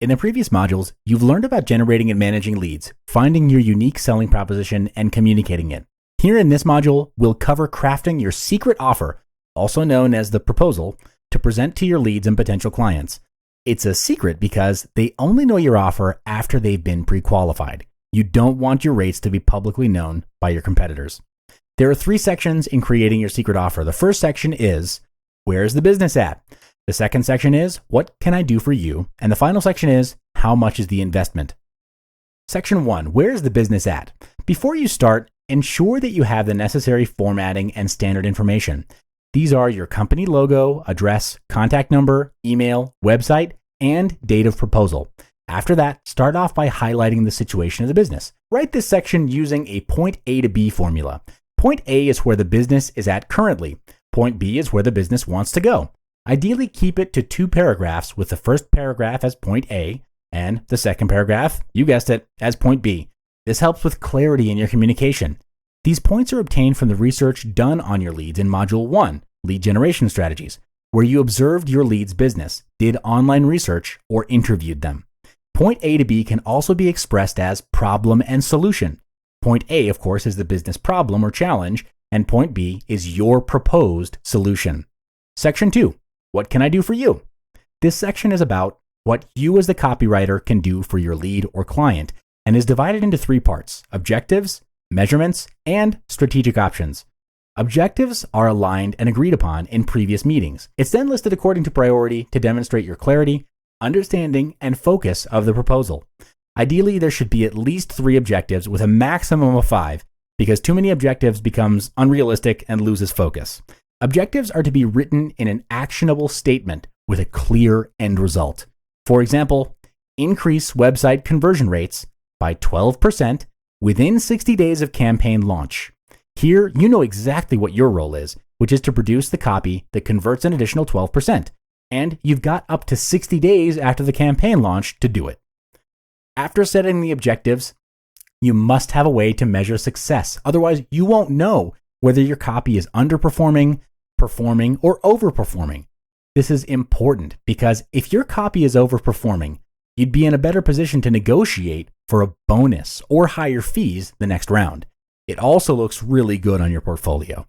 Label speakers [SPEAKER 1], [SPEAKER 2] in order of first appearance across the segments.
[SPEAKER 1] In the previous modules, you've learned about generating and managing leads, finding your unique selling proposition, and communicating it. Here in this module, we'll cover crafting your secret offer, also known as the proposal, to present to your leads and potential clients. It's a secret because they only know your offer after they've been pre-qualified. You don't want your rates to be publicly known by your competitors. There are 3 sections in creating your secret offer. The first section is, where's the business at? The second section is, what can I do for you? And the final section is, how much is the investment? Section 1, where's the business at? Before you start, ensure that you have the necessary formatting and standard information. These are your company logo, address, contact number, email, website, and date of proposal. After that, start off by highlighting the situation of the business. Write this section using a point A to B formula. Point A is where the business is at currently. Point B is where the business wants to go. Ideally, keep it to 2 paragraphs, with the first paragraph as point A and the second paragraph, you guessed it, as point B. This helps with clarity in your communication. These points are obtained from the research done on your leads in Module 1, Lead Generation Strategies, where you observed your leads' business, did online research, or interviewed them. Point A to B can also be expressed as problem and solution. Point A, of course, is the business problem or challenge, and point B is your proposed solution. Section 2. What can I do for you? This section is about what you as the copywriter can do for your lead or client and is divided into 3 parts: objectives, measurements, and strategic options. Objectives are aligned and agreed upon in previous meetings. It's then listed according to priority to demonstrate your clarity, understanding, and focus of the proposal. Ideally, there should be at least 3 objectives with a maximum of 5, because too many objectives becomes unrealistic and loses focus. Objectives are to be written in an actionable statement with a clear end result. For example, increase website conversion rates by 12% within 60 days of campaign launch. Here, you know exactly what your role is, which is to produce the copy that converts an additional 12%. And you've got up to 60 days after the campaign launch to do it. After setting the objectives, you must have a way to measure success. Otherwise, you won't know whether your copy is underperforming, performing, or overperforming. This is important because if your copy is overperforming, you'd be in a better position to negotiate for a bonus or higher fees the next round. It also looks really good on your portfolio.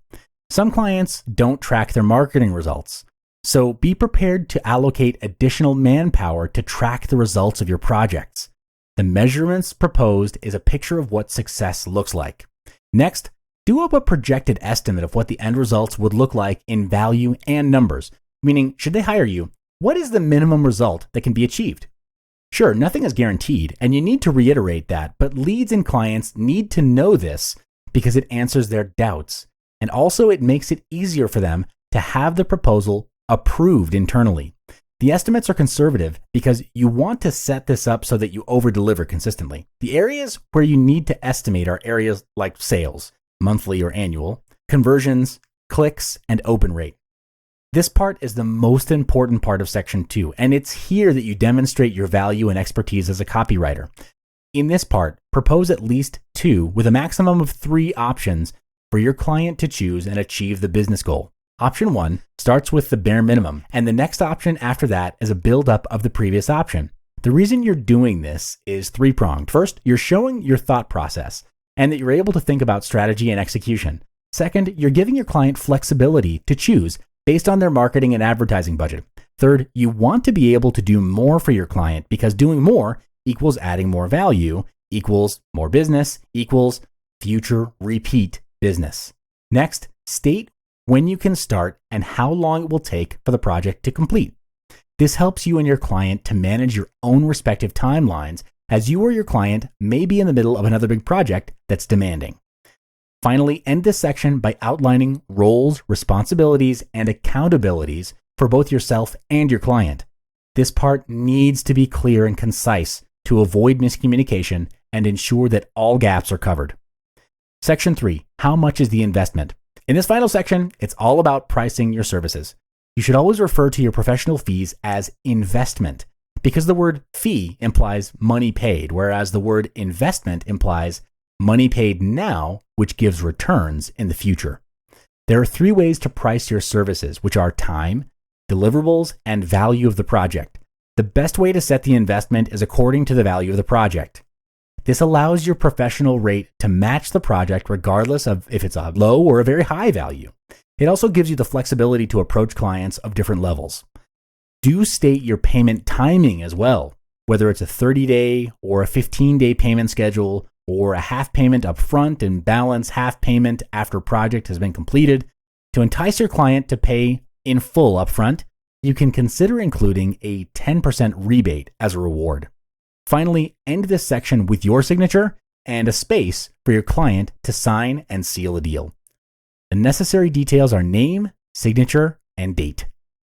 [SPEAKER 1] Some clients don't track their marketing results, so be prepared to allocate additional manpower to track the results of your projects. The measurements proposed is a picture of what success looks like. Next, do up a projected estimate of what the end results would look like in value and numbers, meaning should they hire you, what is the minimum result that can be achieved? Sure, nothing is guaranteed, and you need to reiterate that, but leads and clients need to know this because it answers their doubts, and also it makes it easier for them to have the proposal approved internally. The estimates are conservative because you want to set this up so that you over-deliver consistently. The areas where you need to estimate are areas like sales, monthly or annual, conversions, clicks, and open rate. This part is the most important part of Section 2, and it's here that you demonstrate your value and expertise as a copywriter. In this part, propose at least 2 with a maximum of 3 options for your client to choose and achieve the business goal. Option 1 starts with the bare minimum, and the next option after that is a build-up of the previous option. The reason you're doing this is 3-pronged. First, you're showing your thought process and that you're able to think about strategy and execution. Second, you're giving your client flexibility to choose based on their marketing and advertising budget. Third, you want to be able to do more for your client because doing more equals adding more value, equals more business, equals future repeat business. Next, state when you can start and how long it will take for the project to complete. This helps you and your client to manage your own respective timelines, as you or your client may be in the middle of another big project that's demanding. Finally, end this section by outlining roles, responsibilities, and accountabilities for both yourself and your client. This part needs to be clear and concise to avoid miscommunication and ensure that all gaps are covered. Section 3, how much is the investment? In this final section, it's all about pricing your services. You should always refer to your professional fees as investment because the word fee implies money paid, whereas the word investment implies money paid now, which gives returns in the future. There are 3 ways to price your services, which are time, deliverables, and value of the project. The best way to set the investment is according to the value of the project. This allows your professional rate to match the project regardless of if it's a low or a very high value. It also gives you the flexibility to approach clients of different levels. Do state your payment timing as well, whether it's a 30-day or a 15-day payment schedule or a half payment up front and balance half payment after project has been completed. To entice your client to pay in full upfront, you can consider including a 10% rebate as a reward. Finally, end this section with your signature and a space for your client to sign and seal a deal. The necessary details are name, signature, and date.